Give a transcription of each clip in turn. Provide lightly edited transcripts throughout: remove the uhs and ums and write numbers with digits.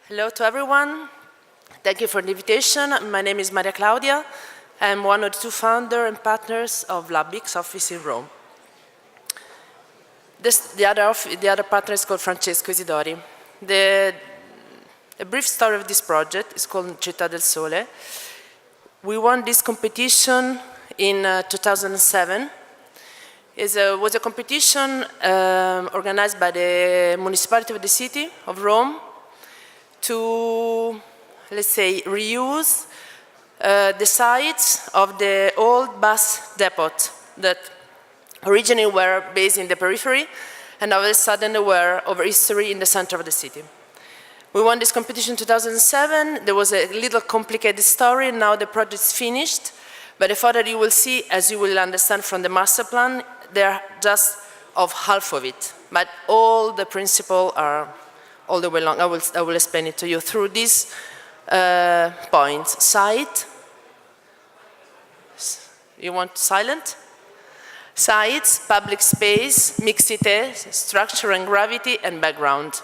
Hello to everyone. Thank you for the invitation. My name is Maria Claudia. I'm one of the two founders and partners of Labix office in Rome. The other partner is called Francesco Isidori. A brief story of this project is called Citta del Sole. We won this competition in 2007. It was a competition organized by the municipality of the city of Rome to, let's say, reuse the sites of the old bus depot that originally were based in the periphery and all of a sudden they were over history in the center of the city. We won this competition in 2007. There was a little complicated story. Now the project is finished, but the photo you will see, as you will understand from the master plan, they're just of half of it, but all the principles are all the way along. I will explain it to you through these points. Site. You want silent? Sites, public space, mixity, structure and gravity, and background.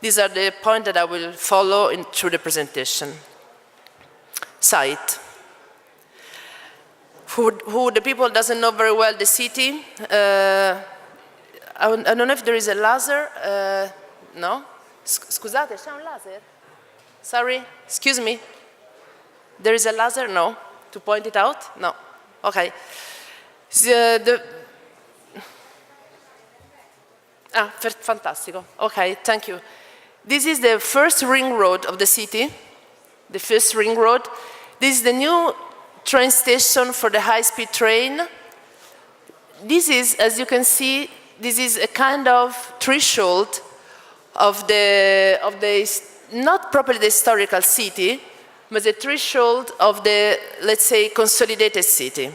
These are the points that I will follow through the presentation. Site. Who the people doesn't know very well the city. I don't know if there is a laser. No? Scusate, c'è un laser? Sorry, excuse me. There is a laser? No. To point it out? No. Okay. Fantastico. Okay, thank you. This is the first ring road of the city. The first ring road. This is the new train station for the high-speed train. This is, as you can see, this is a kind of threshold of the not properly the historical city, but the threshold of the, let's say, consolidated city.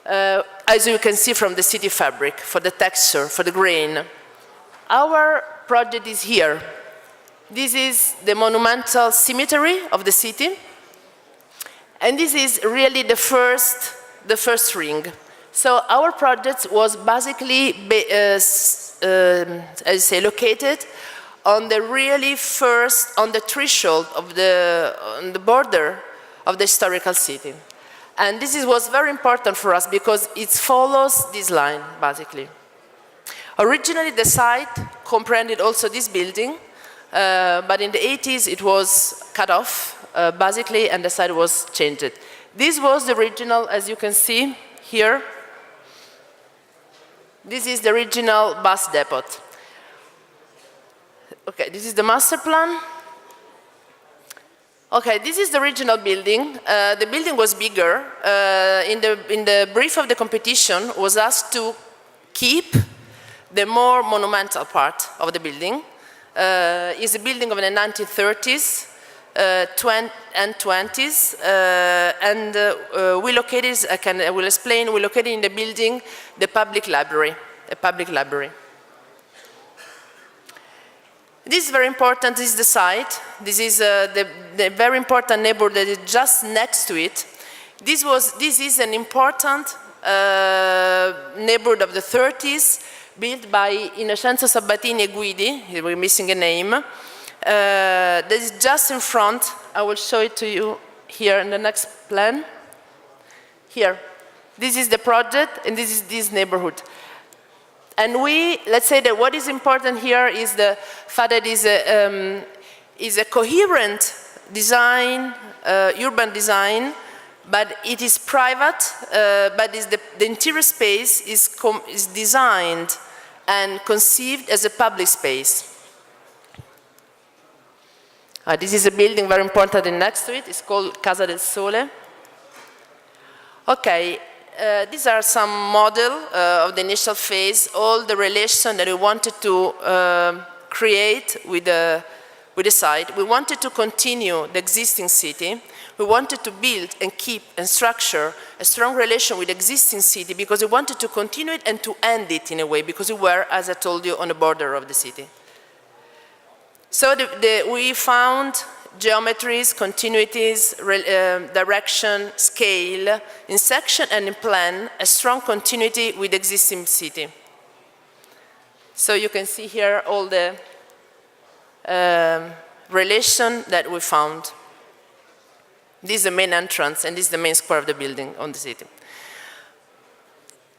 As you can see from the city fabric, for the texture, for the grain. Our project is here. This is the monumental cemetery of the city. And this is really the first ring. So our project was basically, as I say, located on the really first, on the threshold of on the border of the historical city. And this was very important for us because it follows this line, basically. Originally, the site comprehended also this building, but in the 80s it was cut off, basically, and the site was changed. This was the original, as you can see here. This is the original bus depot. Okay, this is the master plan. Okay, this is the original building. The building was bigger. In the brief of the competition was asked to keep the more monumental part of the building. It's a building of the 1930s and 20s, and we located, I will explain, we located in the building the public library, a public library. This is very important, this is the site. This is the very important neighborhood that is just next to it. This is an important neighborhood of the 30s, built by Innocenzo Sabatini e Guidi, we're missing a name. This is just in front. I will show it to you here in the next plan. Here. This is the project, and this is this neighborhood. And let's say that what is important here is the fact that it is a coherent design, urban design, but it is private, but the interior space is designed and conceived as a public space. This is a building very important and next to it. It's called Casa del Sole. Okay. These are some model of the initial phase, all the relation that we wanted to create with the site. We wanted to continue the existing city. We wanted to build and keep and structure a strong relation with the existing city because we wanted to continue it and to end it in a way because we were, as I told you, on the border of the city. So we found geometries, continuities, direction, scale, in section and in plan, a strong continuity with existing city. So you can see here all the relation that we found. This is the main entrance, and this is the main square of the building on the city.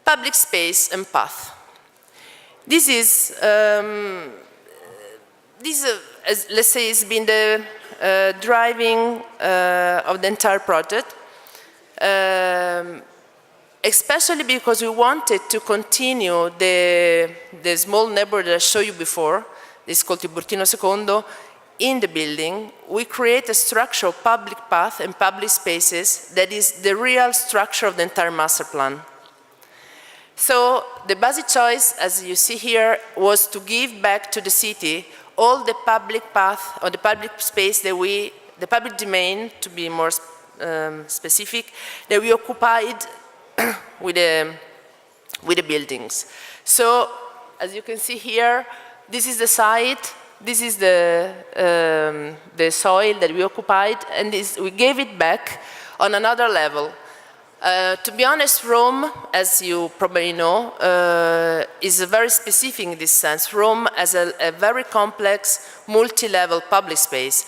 Public space and path. This is, let's say, has been the driving of the entire project, especially because we wanted to continue the small neighborhood that I showed you before, this is called Tiburtino II, in the building. We create a structure of public path and public spaces that is the real structure of the entire master plan. So the basic choice, as you see here, was to give back to the city all the public path or the public space that the public domain, to be more specific, that we occupied with the buildings. So, as you can see here, this is the site, this is the soil that we occupied, and we gave it back on another level. To be honest, Rome, as you probably know, is very specific in this sense. Rome has a very complex, multi-level public space.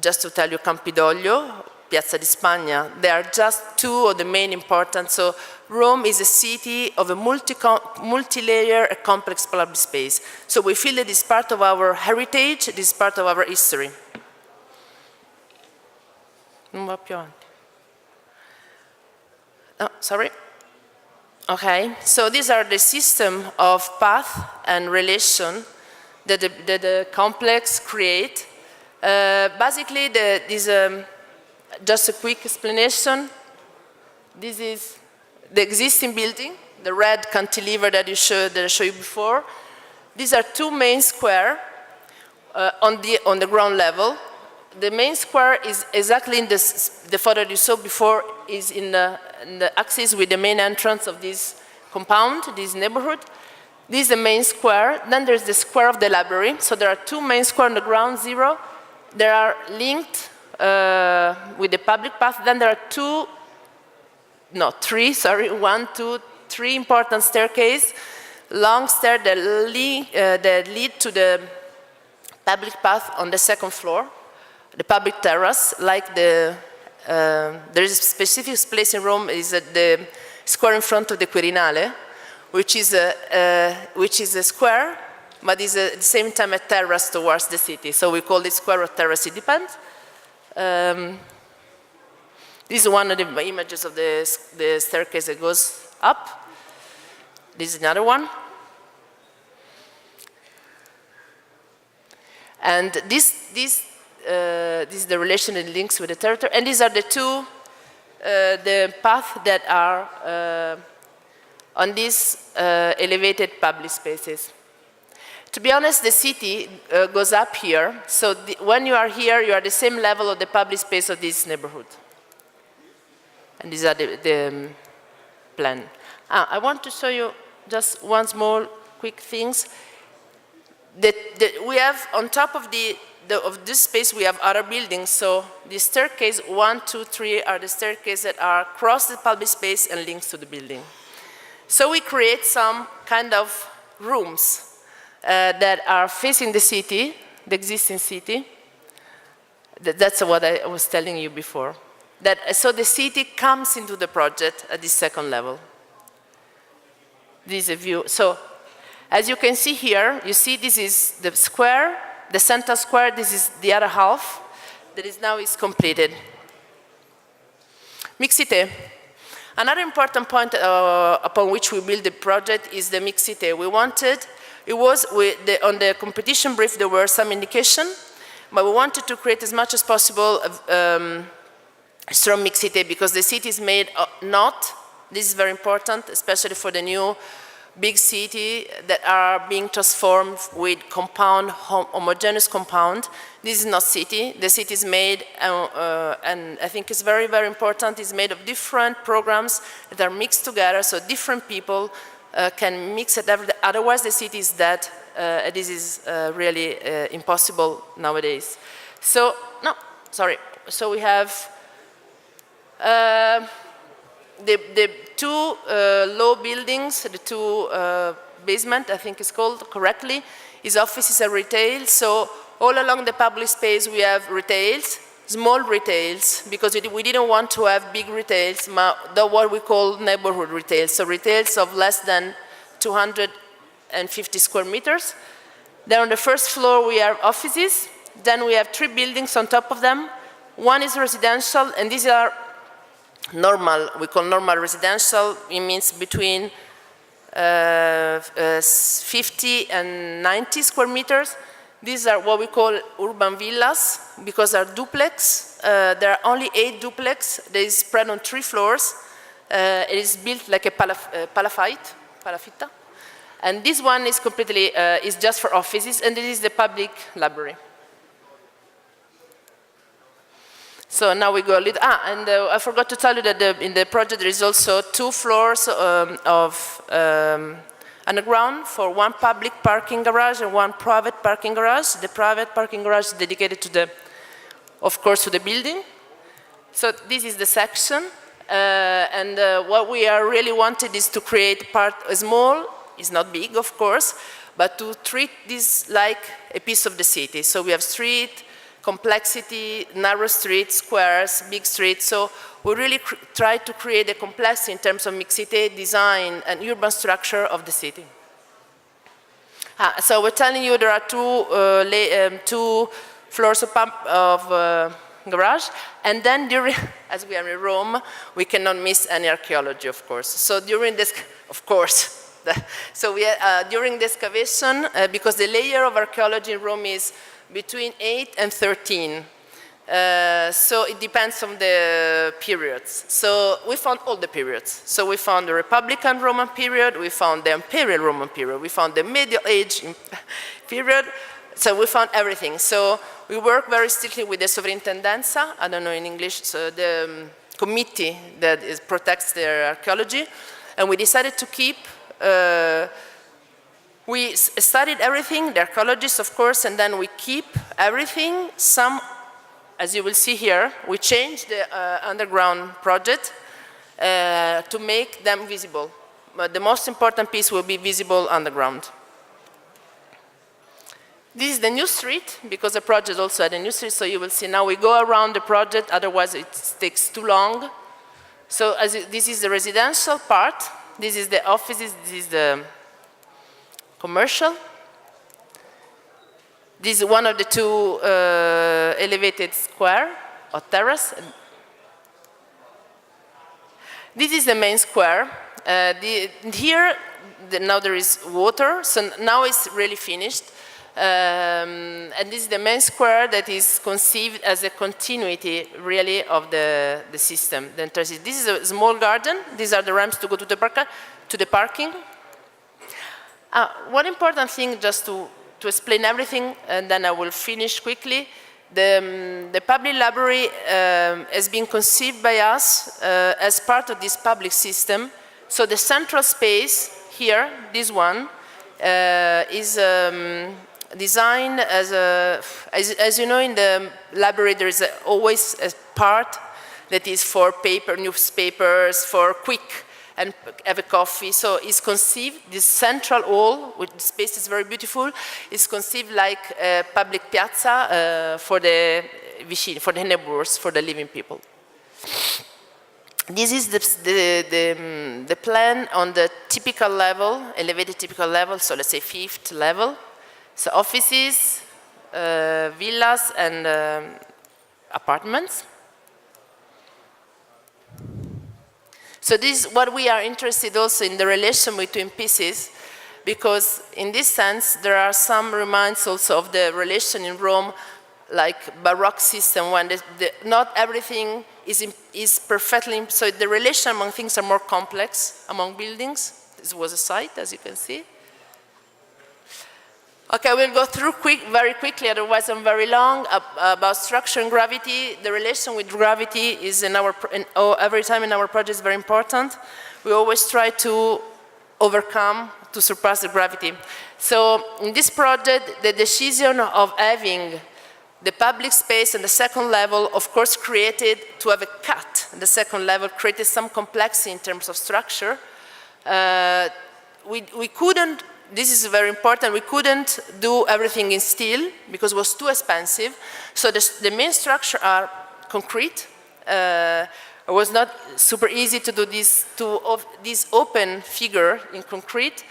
Just to tell you, Campidoglio, Piazza di Spagna, they are just two of the main important. So Rome is a city of a multi-layer, a complex public space. So we feel that this is part of our heritage, this is part of our history. Non va più avanti. Oh, sorry. Okay, so these are the system of path and relation that the complex create. Basically, just a quick explanation. This is the existing building, the red cantilever that I showed you before. These are two main squares on the ground level. The main square is exactly in the photo you saw before, is in the axis with the main entrance of this compound, this neighborhood. This is the main square. Then there's the square of the library. So there are two main squares on the ground zero. They are linked with the public path. Then there are one, two, three important staircases, long stairs that lead to the public path on the second floor, the public terrace, like there is a specific place in Rome, is at the square in front of the Quirinale, which is a square, but is at the same time a terrace towards the city. So we call it square or terrace, it depends. This is one of the images of the staircase that goes up. This is another one. And this is the relation and links with the territory. And these are the two, the paths that are on these elevated public spaces. To be honest, the city goes up here. So when you are here, you are the same level of the public space of this neighborhood. And these are the plan. I want to show you just one small quick things. That we have on top of this space, we have other buildings. So the staircase 1, 2, 3 are the staircases that are across the public space and links to the building. So we create some kind of rooms that are facing the city, the existing city. That's what I was telling you before. So the city comes into the project at the second level. This is a view. So as you can see here, you see this is the square, the center square. This is the other half that is completed. Mixité. Another important point upon which we build the project is the mixité. We wanted, on the competition brief there were some indication, but we wanted to create as much as possible strong mixité because the city is made this is very important, especially for the new big city that are being transformed with homogeneous compound. This is not city. The city is made, and I think it's very, very important, it's made of different programs that are mixed together so different people can mix it. Otherwise the city is dead. This is really impossible nowadays. So we have the two low buildings, the two basement, I think it's called correctly, is offices and retail. So all along the public space we have retails, small retails, because we didn't want to have big retails, what we call neighborhood retails. So retails of less than 250 square meters. Then on the first floor we have offices. Then we have 3 buildings on top of them. One is residential, and these are normal, we call normal residential. It means between 50 and 90 square meters. These are what we call urban villas, because they're duplex. There are only 8 duplex. They are spread on 3 floors. It is built like a palafitta. And this one is completely, is just for offices, and this is the public library. So now we go a little, and I forgot to tell you that in the project there is also 2 floors of underground for 1 public parking garage and 1 private parking garage. The private parking garage is dedicated to the, of course, to the building. So this is the section, and what we are really wanted is to create a small, it's not big, of course, but to treat this like a piece of the city. So we have street, complexity, narrow streets, squares, big streets. So we really try to create a complexity in terms of mixity, design, and urban structure of the city. So we're telling you there are 2 floors of garage, and then during, as we are in Rome, we cannot miss any archaeology, of course. So during this, of course, so we during the excavation, because the layer of archaeology in Rome is between 8 and 13. So it depends on the periods. So we found all the periods. So we found the Republican Roman period, we found the Imperial Roman period, we found the Middle Age period. So we found everything. So we work very strictly with the Sovrintendenza, I don't know in English, so the committee that protects their archaeology. And we decided to keep we studied everything, the archaeologists, of course, and then we keep everything. Some, as you will see here, we changed the underground project to make them visible. But the most important piece will be visible underground. This is the new street, because the project also had a new street, so you will see now we go around the project, otherwise it takes too long. So this is the residential part, this is the offices, this is the commercial. This is one of the 2 elevated square or terrace. This is the main square. Here, now there is water, so now it's really finished. And this is the main square that is conceived as a continuity, really, of the system. This is a small garden. These are the ramps to go to the parking. One important thing, just to explain everything, and then I will finish quickly. The public library has been conceived by us as part of this public system. So the central space here, this one, is designed as you know, in the library there is always a part that is for paper, newspapers, for quick and have a coffee. So it's conceived, this central hall, which the space is very beautiful, is conceived like a public piazza for the neighbors, for the living people. This is the plan on the typical level, elevated typical level, so let's say 5th level. So offices, villas, and apartments. So this is what we are interested also in the relation between pieces, because in this sense there are some reminds also of the relation in Rome, like Baroque system, when not everything is perfectly, so the relation among things are more complex among buildings. This was a site, as you can see. Okay, we'll go through very quickly, otherwise I'm very long, about structure and gravity. The relation with gravity is every time in our project is very important. We always try to surpass the gravity. So in this project, the decision of having The public space and the second level, of course, created to have a cut. The second level created some complexity in terms of structure. We couldn't, this is very important, we couldn't do everything in steel because it was too expensive. So the main structure are concrete. It was not super easy to do this open figure in concrete.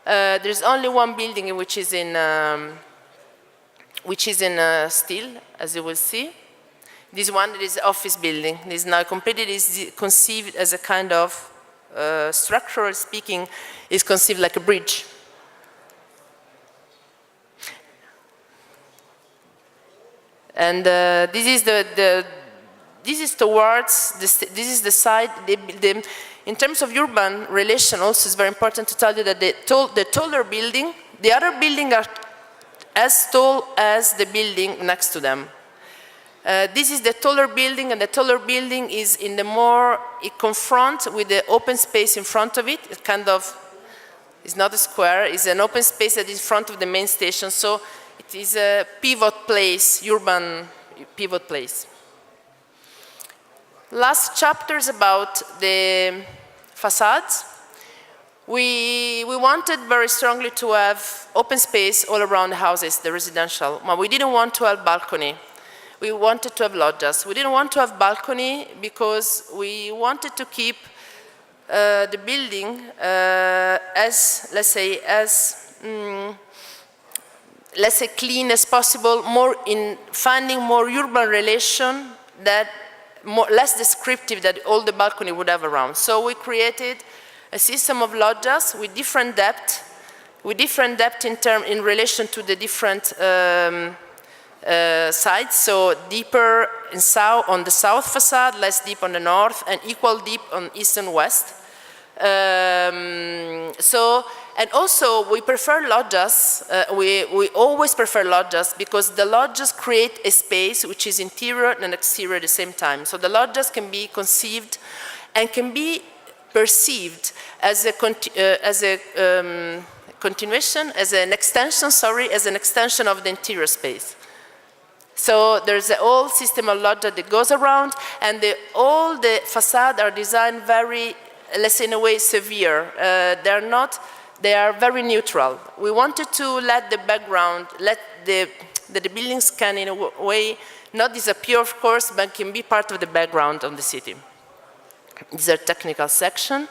There's only one building which is in steel, as you will see. This one is office building. This is now completed, is conceived as a kind of, structurally speaking, is conceived like a bridge. And this is this is towards, this is the side, in terms of urban relation also it's very important to tell you that the taller building, the other building are as tall as the building next to them. This is the taller building, and the taller building is in the more, it confronts with the open space in front of it. It kind of, it's not a square, it's an open space that is in front of the main station, so it is a pivot place, urban pivot place. Last chapter is about the facades. We wanted very strongly to have open space all around the houses, the residential. But we didn't want to have balcony. We wanted to have loggias. We didn't want to have balcony because we wanted to keep the building as, let's say, clean as possible, more in finding more urban relation that less descriptive that all the balcony would have around. So we created a system of loggias with different depth in relation to the different sides. So deeper in on the south facade, less deep on the north, and equal deep on east and west. And also we prefer loggias, we always prefer loggias because the loggias create a space which is interior and exterior at the same time. So the loggias can be conceived and can be perceived as a continuation, as an extension of the interior space. So there's a whole system of loggia that goes around, and all the facades are designed very, let's say in a way, severe. They are very neutral. We wanted to let the background, let the buildings can in a way not disappear, of course, but can be part of the background of the city. These are technical section.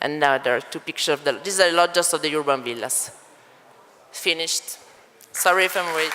And now there are two pictures of these are loggias of the urban villas. Finished. Sorry if I'm late.